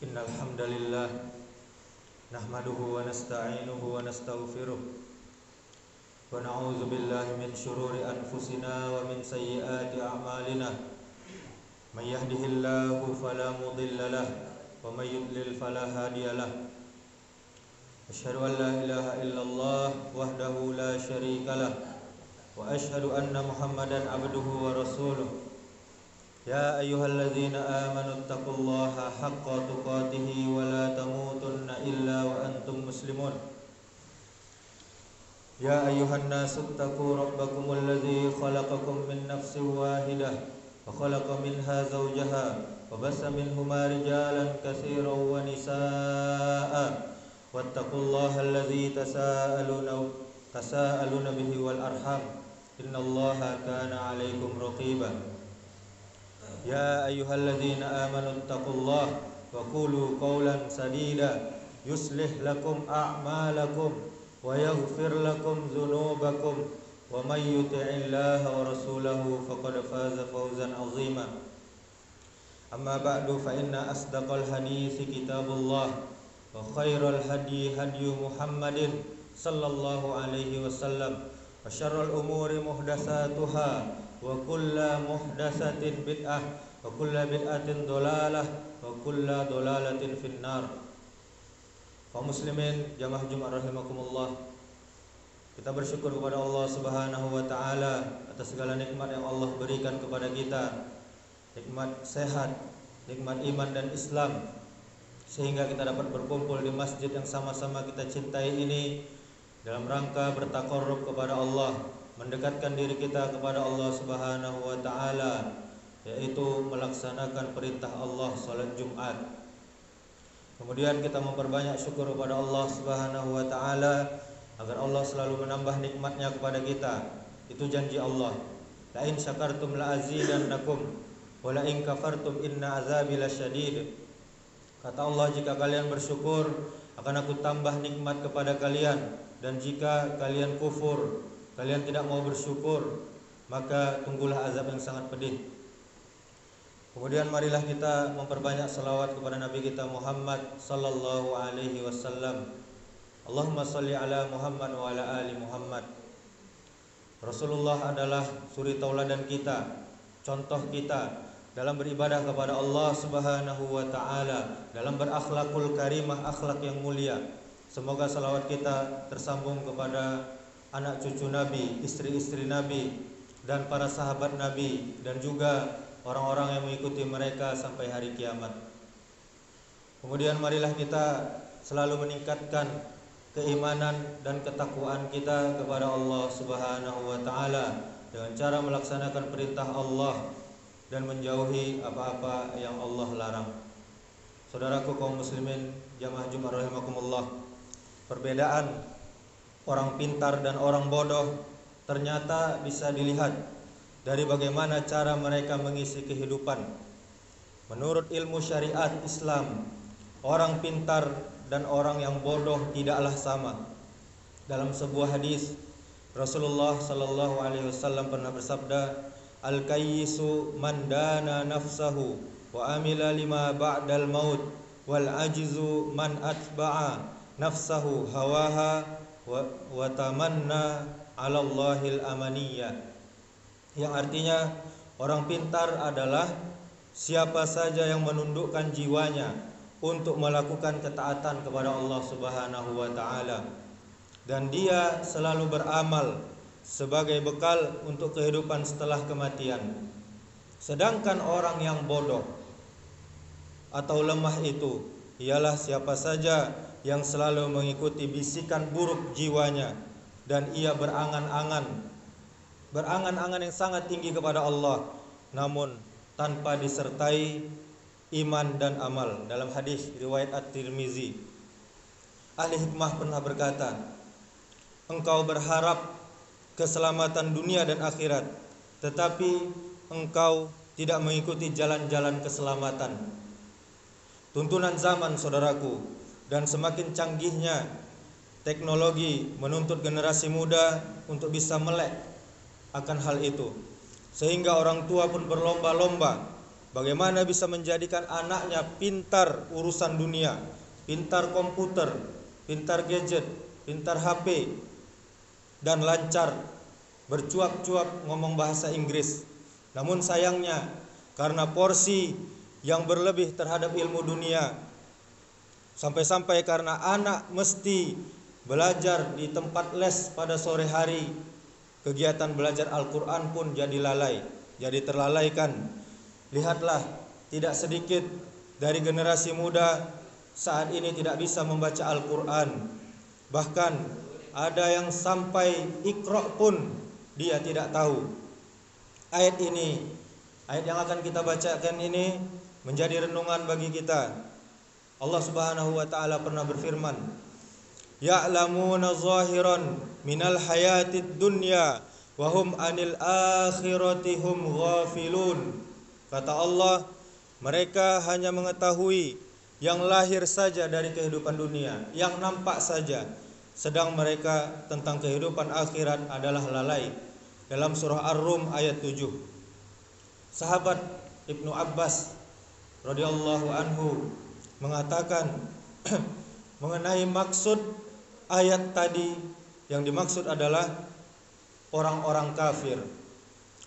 Innal hamdalillah nahmaduhu wa nasta'inuhu wa nastaghfiruh wa na'udzu billahi min shururi anfusina wa min sayyiati a'malina. May yahdihillahu fala mudilla lahu wa may yudlil fala hadiya lahu. Asyhadu an la ilaha illallah wahdahu la syarika lahu wa asyhadu anna Muhammadan abduhu wa rasuluh. Ya ayyuhalladzina amanu taqullaha haqqa tuqatih wa la tamutunna illa wa antum muslimun. Ya ayyuhan nasu taqu rabbakumul ladzi khalaqakum min nafsin wahidah wa khalaqa minha zawjaha wa bassa minhuma rijalan katsiran wa nisaa'a wattaqullaha alladzi tasaaluna bihi wal arham innallaha kana 'alaikum raqiba. Ya ayyuhalladzina amanu taqullaha wa qulu qawlan sadida yuslih lakum a'malakum wa yaghfir lakum dzunubakum wa may yuti'illaha wa rasulahu faqad faza fawzan 'azima. Amma ba'du fa inna asdaqal haditsi kitabullah wa khairal hadyi hadyu Muhammadin sallallahu alaihi wasallam wa syarrul umuri muhdatsatuha wa kullu muhdatsatin bid'ah wa kullu bid'atin dhalalah wa kullu dhalalatin finnar. Kaum muslimin jamaah Jumat rahimakumullah, kita bersyukur kepada Allah Subhanahu wa taala atas segala nikmat yang Allah berikan kepada kita, nikmat sehat, nikmat iman dan Islam, sehingga kita dapat berkumpul di masjid yang sama-sama kita cintai ini dalam rangka bertaqarrub kepada Allah, mendekatkan diri kita kepada Allah Subhanahu wa taala, yaitu melaksanakan perintah Allah salat Jumat. Kemudian kita memperbanyak syukur kepada Allah Subhanahu wa taala agar Allah selalu menambah nikmatnya kepada kita. Itu janji Allah. La in syakartum la azidannakum wa la in kafartum inna azabi lasyadid. Kata Allah, jika kalian bersyukur akan aku tambah nikmat kepada kalian, dan jika kalian kufur, kalian tidak mau bersyukur, maka tunggulah azab yang sangat pedih. Kemudian marilah kita memperbanyak salawat kepada Nabi kita Muhammad sallallahu alaihi wasallam. Allahumma shalli ala Muhammad wa ala ali Muhammad. Rasulullah adalah suri tauladan kita, contoh kita dalam beribadah kepada Allah Subhanahu wa taala, dalam berakhlakul karimah, akhlak yang mulia. Semoga salawat kita tersambung kepada anak cucu Nabi, istri-istri Nabi, dan para sahabat Nabi, dan juga orang-orang yang mengikuti mereka sampai hari kiamat. Kemudian marilah kita selalu meningkatkan keimanan dan ketakwaan kita kepada Allah Subhanahu wa taala dengan cara melaksanakan perintah Allah dan menjauhi apa-apa yang Allah larang. Saudaraku kaum muslimin jamaah Jumat rahimakumullah, perbedaan orang pintar dan orang bodoh ternyata bisa dilihat dari bagaimana cara mereka mengisi kehidupan. Menurut ilmu syariat Islam, orang pintar dan orang yang bodoh tidaklah sama. Dalam sebuah hadis, Rasulullah sallallahu alaihi wasallam pernah bersabda, "Al-kayyisu man dana nafsahu wa amila lima ba'dal maut, wal ajizu man atba'a nafsahu hawaha wa tamanna 'ala Allahil amaniyya." Yang artinya, orang pintar adalah siapa saja yang menundukkan jiwanya untuk melakukan ketaatan kepada Allah Subhanahu wa taala, dan dia selalu beramal sebagai bekal untuk kehidupan setelah kematian. Sedangkan orang yang bodoh atau lemah itu ialah siapa saja yang selalu mengikuti bisikan buruk jiwanya, dan ia berangan-angan yang sangat tinggi kepada Allah, namun tanpa disertai iman dan amal. Dalam hadis riwayat At-Tirmizi, ahli hikmah pernah berkata, engkau berharap keselamatan dunia dan akhirat, tetapi engkau tidak mengikuti jalan-jalan keselamatan. Tuntunan zaman, saudaraku, dan semakin canggihnya teknologi menuntut generasi muda untuk bisa melek akan hal itu, sehingga orang tua pun berlomba-lomba bagaimana bisa menjadikan anaknya pintar urusan dunia, pintar komputer, pintar gadget, pintar HP, dan lancar bercuap-cuap ngomong bahasa Inggris. Namun sayangnya karena porsi yang berlebih terhadap ilmu dunia, sampai-sampai karena anak mesti belajar di tempat les pada sore hari, kegiatan belajar Al-Quran pun jadi lalai, jadi terlalaikan. Lihatlah, tidak sedikit dari generasi muda saat ini tidak bisa membaca Al-Quran. Bahkan ada yang sampai Iqra pun dia tidak tahu. Ayat yang akan kita bacakan ini menjadi renungan bagi kita. Allah Subhanahu wa taala pernah berfirman, "Ya'lamuna zahiran minal hayatid dunya wa hum 'anil akhirati hum ghafilun." Kata Allah, mereka hanya mengetahui yang lahir saja dari kehidupan dunia, yang nampak saja, sedang mereka tentang kehidupan akhirat adalah lalai. Dalam surah Ar-Rum ayat 7. Sahabat Ibnu Abbas radhiyallahu anhu mengatakan mengenai maksud ayat tadi, yang dimaksud adalah orang-orang kafir.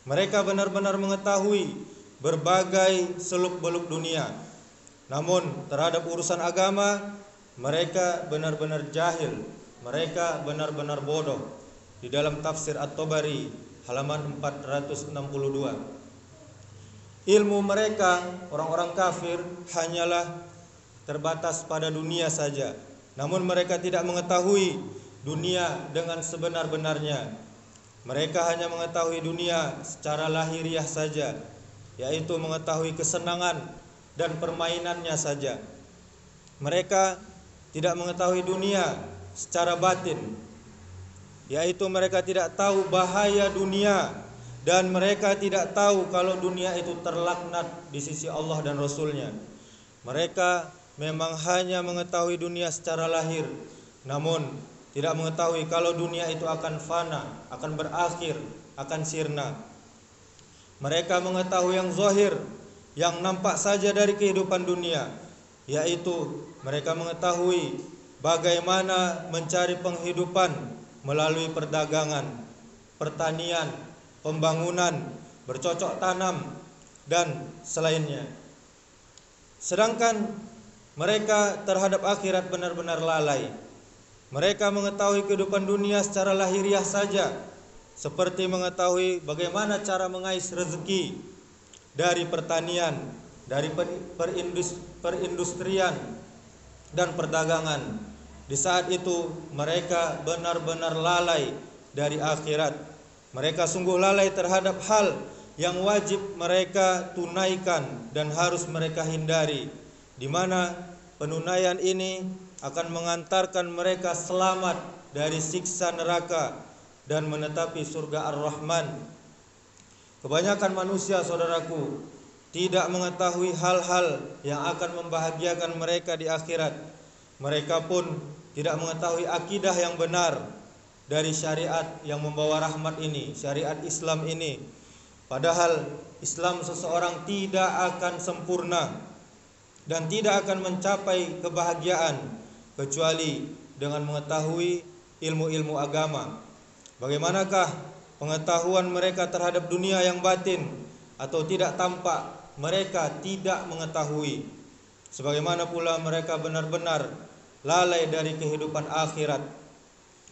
Mereka benar-benar mengetahui berbagai seluk-beluk dunia, namun terhadap urusan agama mereka benar-benar jahil, mereka benar-benar bodoh. Di dalam tafsir At-Tabari halaman 462, ilmu mereka orang-orang kafir hanyalah terbatas pada dunia saja, namun mereka tidak mengetahui dunia dengan sebenar-benarnya. Mereka hanya mengetahui dunia secara lahiriah saja, yaitu mengetahui kesenangan dan permainannya saja. Mereka tidak mengetahui dunia secara batin, yaitu mereka tidak tahu bahaya dunia, dan mereka tidak tahu kalau dunia itu terlaknat di sisi Allah dan Rasulnya. Mereka memang hanya mengetahui dunia secara lahir, namun tidak mengetahui kalau dunia itu akan fana, akan berakhir, akan sirna. Mereka mengetahui yang zahir, yang nampak saja dari kehidupan dunia, yaitu mereka mengetahui bagaimana mencari penghidupan melalui perdagangan, pertanian, pembangunan, bercocok tanam, dan selainnya. Sedangkan mereka terhadap akhirat benar-benar lalai. Mereka mengetahui kehidupan dunia secara lahiriah saja, seperti mengetahui bagaimana cara mengais rezeki dari pertanian, dari perindustrian dan perdagangan. Di saat itu mereka benar-benar lalai dari akhirat. Mereka sungguh lalai terhadap hal yang wajib mereka tunaikan dan harus mereka hindari, di mana penunaian ini akan mengantarkan mereka selamat dari siksa neraka dan menetapi surga Ar-Rahman. Kebanyakan manusia, saudaraku, tidak mengetahui hal-hal yang akan membahagiakan mereka di akhirat. Mereka pun tidak mengetahui akidah yang benar dari syariat yang membawa rahmat ini, syariat Islam ini. Padahal Islam seseorang tidak akan sempurna dan tidak akan mencapai kebahagiaan kecuali dengan mengetahui ilmu-ilmu agama. Bagaimanakah pengetahuan mereka terhadap dunia yang batin atau tidak tampak? Mereka tidak mengetahui. Sebagaimana pula mereka benar-benar lalai dari kehidupan akhirat.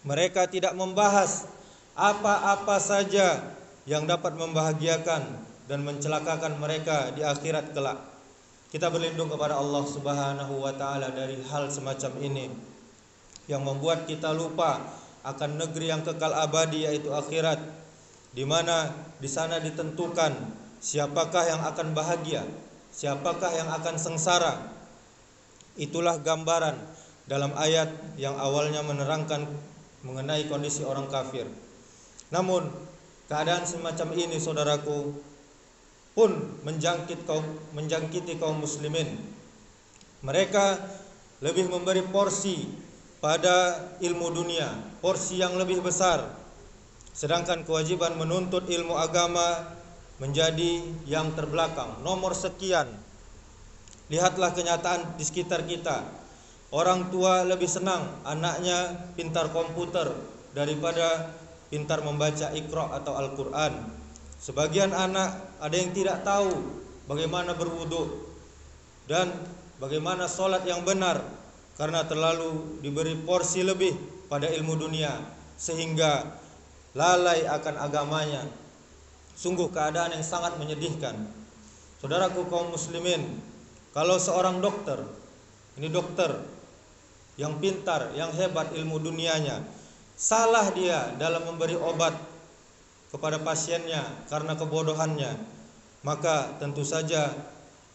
Mereka tidak membahas apa-apa saja yang dapat membahagiakan dan mencelakakan mereka di akhirat kelak. Kita berlindung kepada Allah Subhanahu wa taala dari hal semacam ini yang membuat kita lupa akan negeri yang kekal abadi, yaitu akhirat, di mana di sana ditentukan siapakah yang akan bahagia, siapakah yang akan sengsara. Itulah gambaran dalam ayat yang awalnya menerangkan mengenai kondisi orang kafir. Namun keadaan semacam ini, saudaraku, pun menjangkiti kaum muslimin. Mereka lebih memberi porsi pada ilmu dunia, porsi yang lebih besar, sedangkan kewajiban menuntut ilmu agama menjadi yang terbelakang, nomor sekian. Lihatlah kenyataan di sekitar kita. Orang tua lebih senang anaknya pintar komputer daripada pintar membaca Iqra atau Al-Quran. Sebagian anak ada yang tidak tahu bagaimana berwudu dan bagaimana sholat yang benar, karena terlalu diberi porsi lebih pada ilmu dunia sehingga lalai akan agamanya. Sungguh keadaan yang sangat menyedihkan. Saudaraku kaum muslimin, kalau seorang dokter, ini dokter yang pintar, yang hebat ilmu dunianya, salah dia dalam memberi obat kepada pasiennya karena kebodohannya, maka tentu saja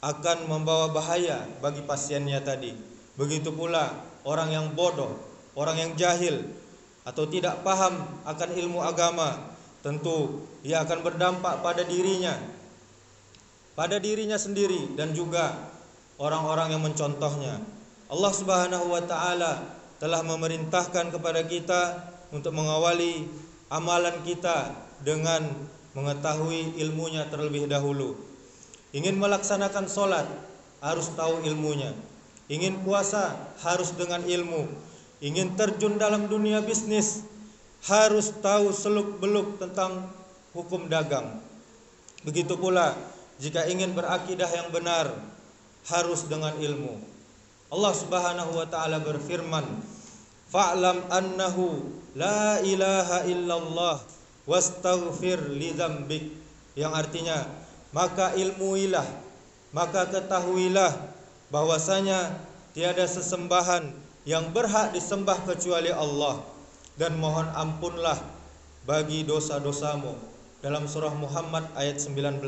akan membawa bahaya bagi pasiennya tadi. Begitu pula orang yang bodoh, orang yang jahil atau tidak paham akan ilmu agama, tentu ia akan berdampak pada dirinya sendiri dan juga orang-orang yang mencontohnya. Allah Subhanahu wa taala telah memerintahkan kepada kita untuk mengawali amalan kita dengan mengetahui ilmunya terlebih dahulu. Ingin melaksanakan sholat harus tahu ilmunya. Ingin puasa harus dengan ilmu. Ingin terjun dalam dunia bisnis harus tahu seluk-beluk tentang hukum dagang. Begitu pula jika ingin berakidah yang benar harus dengan ilmu. Allah Subhanahu wa taala berfirman, "Fa'lam annahu la ilaha illallah wastaghfir li dzambik." Yang artinya, maka ilmuilah, maka ketahuilah bahwasanya tiada sesembahan yang berhak disembah kecuali Allah, dan mohon ampunlah bagi dosa-dosamu. Dalam surah Muhammad ayat 19.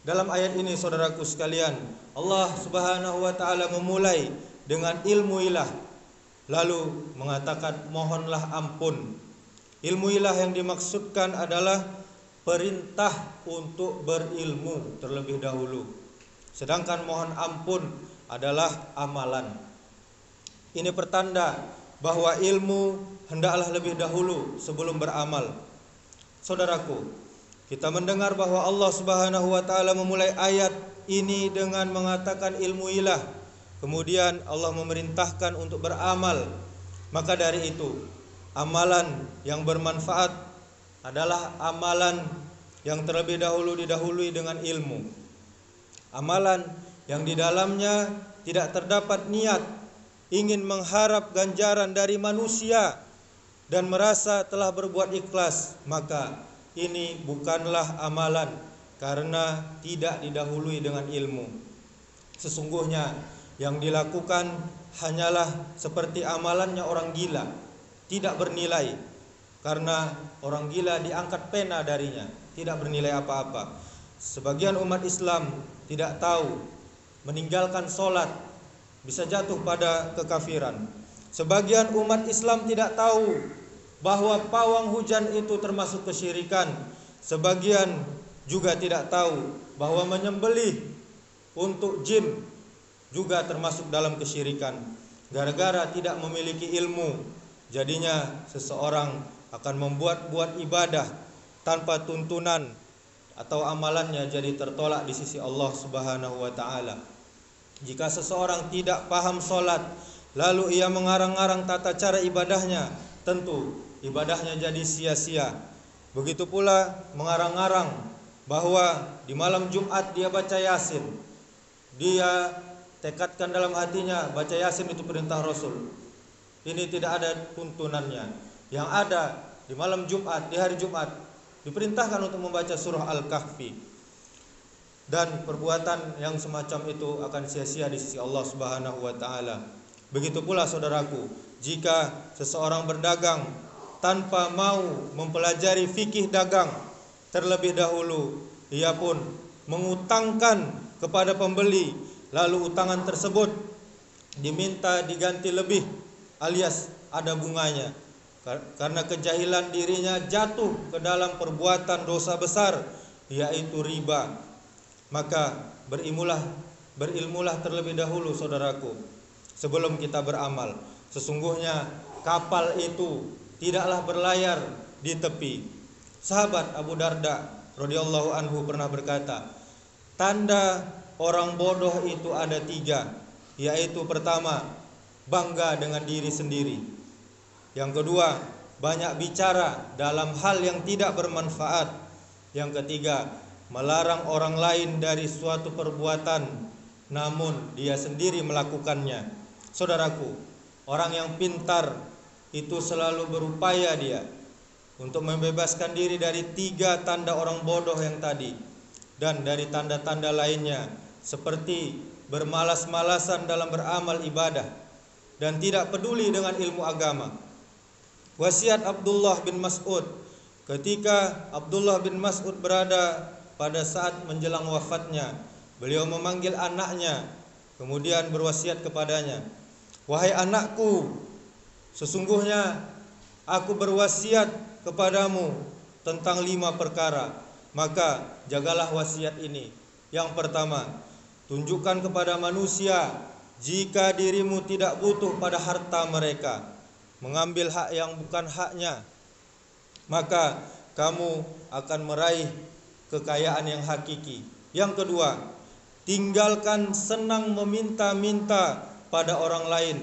Dalam ayat ini saudaraku sekalian, Allah Subhanahu wa taala memulai dengan ilmuilah, lalu mengatakan mohonlah ampun. Ilmuilah yang dimaksudkan adalah perintah untuk berilmu terlebih dahulu, sedangkan mohon ampun adalah amalan. Ini pertanda bahwa ilmu hendaklah lebih dahulu sebelum beramal. Saudaraku, kita mendengar bahwa Allah Subhanahu wa taala memulai ayat ini dengan mengatakan ilmuilah. Kemudian Allah memerintahkan untuk beramal. Maka dari itu, amalan yang bermanfaat adalah amalan yang terlebih dahulu didahului dengan ilmu. Amalan yang di dalamnya tidak terdapat niat ingin mengharap ganjaran dari manusia dan merasa telah berbuat ikhlas, maka ini bukanlah amalan karena tidak didahului dengan ilmu. Sesungguhnya yang dilakukan hanyalah seperti amalannya orang gila, tidak bernilai, karena orang gila diangkat pena darinya, tidak bernilai apa-apa. Sebagian umat Islam tidak tahu meninggalkan sholat bisa jatuh pada kekafiran. Sebagian umat Islam tidak tahu bahwa pawang hujan itu termasuk kesyirikan. Sebagian juga tidak tahu bahwa menyembelih untuk jin juga termasuk dalam kesyirikan. Gara-gara tidak memiliki ilmu, jadinya seseorang akan membuat ibadah tanpa tuntunan atau amalannya jadi tertolak di sisi Allah Subhanahu wa taala. Jika seseorang tidak paham sholat, lalu ia mengarang-arang tata cara ibadahnya, tentu ibadahnya jadi sia-sia. Begitu pula mengarang-arang bahwa di malam Jumat dia baca Yasin. Dia tekadkan dalam hatinya baca Yasin itu perintah Rasul. Ini tidak ada tuntunannya. Yang ada di malam Jumat, di hari Jumat diperintahkan untuk membaca surah Al-Kahfi. Dan perbuatan yang semacam itu akan sia-sia di sisi Allah Subhanahu wa taala. Begitu pula saudaraku, jika seseorang berdagang tanpa mau mempelajari fikih dagang terlebih dahulu, ia pun mengutangkan kepada pembeli, lalu utangan tersebut diminta diganti lebih alias ada bunganya. Karena kejahilan dirinya jatuh ke dalam perbuatan dosa besar, yaitu riba. Maka berilmulah terlebih dahulu saudaraku sebelum kita beramal. Sesungguhnya kapal itu tidaklah berlayar di tepi. Sahabat Abu Darda radhiyallahu anhu pernah berkata, tanda orang bodoh itu ada 3, yaitu pertama, bangga dengan diri sendiri. Yang kedua, banyak bicara dalam hal yang tidak bermanfaat. Yang ketiga, melarang orang lain dari suatu perbuatan namun dia sendiri melakukannya. Saudaraku, orang yang pintar itu selalu berupaya dia untuk membebaskan diri dari 3 tanda orang bodoh yang tadi, dan dari tanda-tanda lainnya seperti bermalas-malasan dalam beramal ibadah dan tidak peduli dengan ilmu agama. Wasiat Abdullah bin Mas'ud, ketika Abdullah bin Mas'ud berada pada saat menjelang wafatnya, beliau memanggil anaknya, kemudian berwasiat kepadanya, "Wahai anakku, sesungguhnya aku berwasiat kepadamu tentang 5 perkara, maka jagalah wasiat ini. Yang pertama, tunjukkan kepada manusia jika dirimu tidak butuh pada harta mereka, mengambil hak yang bukan haknya, maka kamu akan meraih kekayaan yang hakiki. Yang kedua, tinggalkan senang meminta-minta pada orang lain,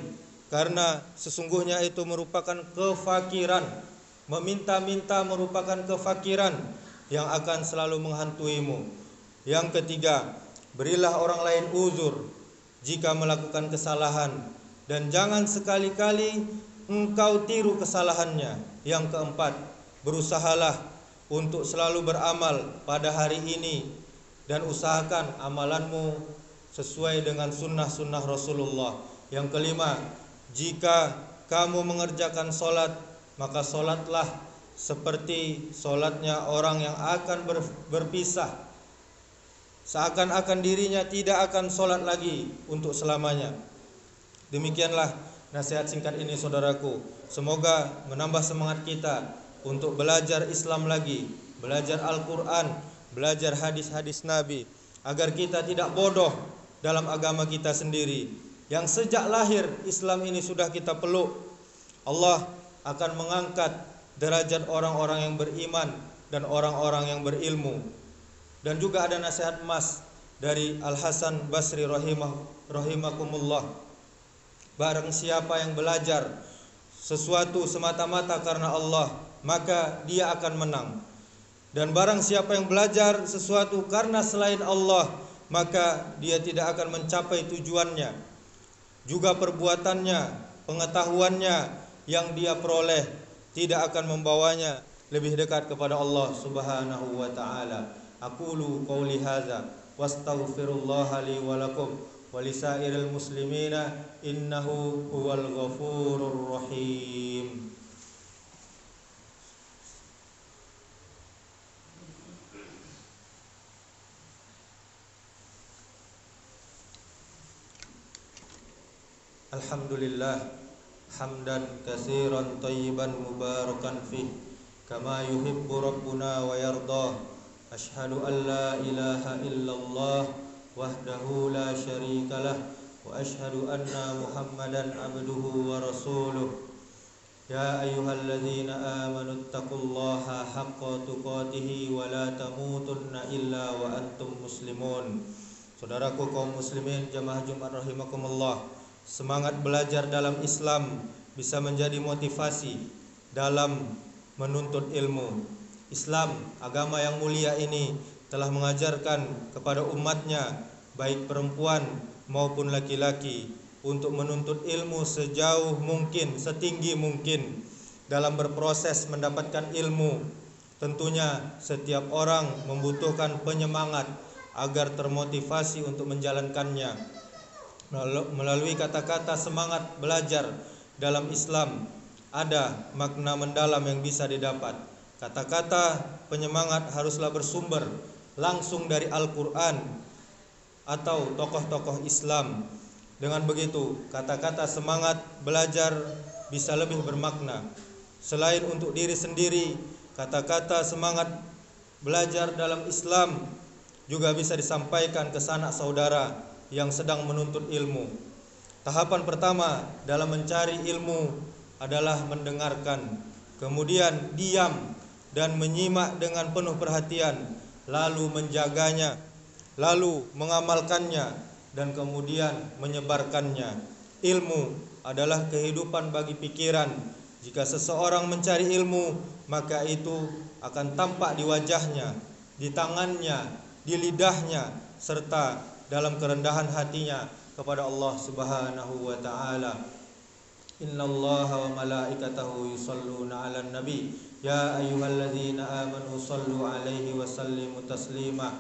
karena sesungguhnya itu merupakan kefakiran. Meminta-minta merupakan kefakiran yang akan selalu menghantuimu. Yang ketiga, berilah orang lain uzur jika melakukan kesalahan, dan jangan sekali-kali engkau tiru kesalahannya. Yang keempat, berusahalah untuk selalu beramal pada hari ini dan usahakan amalanmu sesuai dengan sunnah-sunnah Rasulullah. Yang kelima, jika kamu mengerjakan solat, maka solatlah seperti solatnya orang yang akan berpisah, seakan-akan dirinya tidak akan solat lagi untuk selamanya. Demikianlah nasihat singkat ini, saudaraku. Semoga menambah semangat kita untuk belajar Islam lagi, belajar Al-Quran, belajar hadis-hadis Nabi, agar kita tidak bodoh dalam agama kita sendiri, yang sejak lahir Islam ini sudah kita peluk. Allah akan mengangkat derajat orang-orang yang beriman dan orang-orang yang berilmu. Dan juga ada nasihat emas dari Al-Hasan Basri rahimakumullah, barang siapa yang belajar sesuatu semata-mata karena Allah, maka dia akan menang. Dan barang siapa yang belajar sesuatu karena selain Allah, maka dia tidak akan mencapai tujuannya. Juga perbuatannya, pengetahuannya yang dia peroleh tidak akan membawanya lebih dekat kepada Allah Subhanahu wa taala. Aqulu qouli hadza wastaghfirullaha li wa lakum wa lisairil muslimina innahu huwal ghafurur rahim. Alhamdulillah hamdan katsiran thayyiban mubarakan fih kama yuhibbu rabbuna wa yardah. Asyhadu an la ilaha illallah wahdahu la syarikalah wa asyhadu anna Muhammadan abduhu wa rasuluh. Ya ayyuhalladzina amanu taqullaha haqqa tuqatih wa la tamutunna illa wa antum muslimun. Saudaraku kaum muslimin jamaah Jumat rahimakumullah, semangat belajar dalam Islam bisa menjadi motivasi dalam menuntut ilmu. Islam, agama yang mulia ini, telah mengajarkan kepada umatnya, baik perempuan maupun laki-laki, untuk menuntut ilmu sejauh mungkin, setinggi mungkin dalam berproses mendapatkan ilmu. Tentunya setiap orang membutuhkan penyemangat agar termotivasi untuk menjalankannya. Melalui kata-kata semangat belajar dalam Islam, ada makna mendalam yang bisa didapat. Kata-kata penyemangat haruslah bersumber langsung dari Al-Quran atau tokoh-tokoh Islam. Dengan begitu, kata-kata semangat belajar bisa lebih bermakna. Selain untuk diri sendiri, kata-kata semangat belajar dalam Islam juga bisa disampaikan ke sanak saudara yang sedang menuntut ilmu. Tahapan pertama dalam mencari ilmu adalah mendengarkan, kemudian diam dan menyimak dengan penuh perhatian lalu menjaganya, lalu mengamalkannya, dan kemudian menyebarkannya. Ilmu adalah kehidupan bagi pikiran. Jika seseorang mencari ilmu, maka itu akan tampak di wajahnya, di tangannya, di lidahnya, serta dalam kerendahan hatinya kepada Allah Subhanahu wa taala. Innallaha wa malaikatahu yusholluna 'alan nabi ya ayyuhalladzina amanu shallu 'alaihi wa sallimu taslima.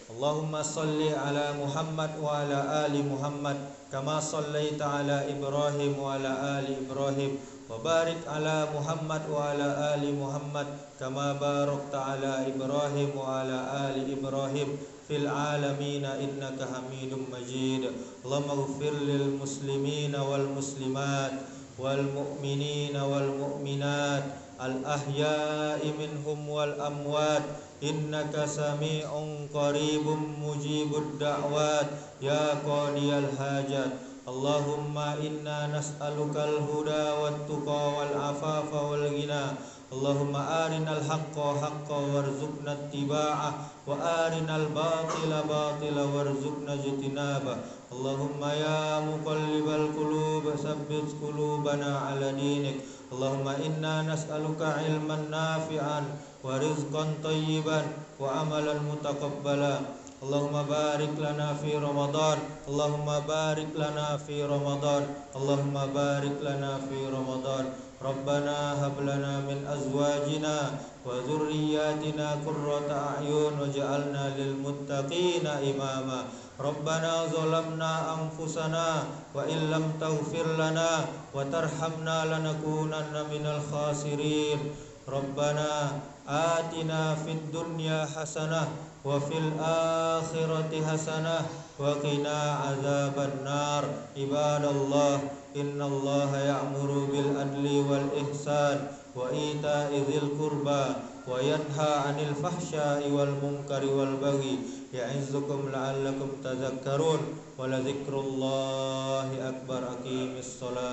Allahumma shalli ala Muhammad wa ala ali Muhammad kama shallaita ala Ibrahim wa ala ali Ibrahim wa barik ala Muhammad wa ala ali Muhammad kama barakta ala Ibrahim wa ala ali Ibrahim fil alamin innaka Hamidum Majid. Allahumma ighfir lil muslimina wal muslimat wal mu'minina wal mu'minat al ahya'i minhum wal amwat innaka sami'un qaribun mujibud da'wat ya qadiyal hajat. Allahumma inna nas'alukal huda wat tuqa wal afafa wal ghina. Allahumma arinal haqqa haqqan warzuqna ittiba'ah wa arinal batila batila warzuqna ijtinabah. Allahumma ya muqallibal qulub tsabbit qulubana ala dinik. Allahumma inna nas'aluka ilman nafi'an wa rizqan thayyiban wa amalan mutaqabbala. Allahumma barik lana fi Ramadan. Allahumma barik lana fi Ramadan. Allahumma barik lana fi Ramadan. Rabbana hab lana min azwajina wa dhurriyyatina qurrata a'yun waj'alna lil muttaqina imama. Rabbana zalamna anfusana wa illam taghfir lana wa tarhamna lanakunanna minal khasirin. Rabbana atina fid dunya hasanah wa fil akhirati hasanah wa qina azaban nar. Ibadallah, innallaha ya'muru bil adli wal ihsan wa ita'i dzil qurba wa yanha 'anil fahsya'i wal munkari wal baghi ya'izzukum la'allakum tadhakkarun wa la dzikrullahi akbar. Aqimis shalah.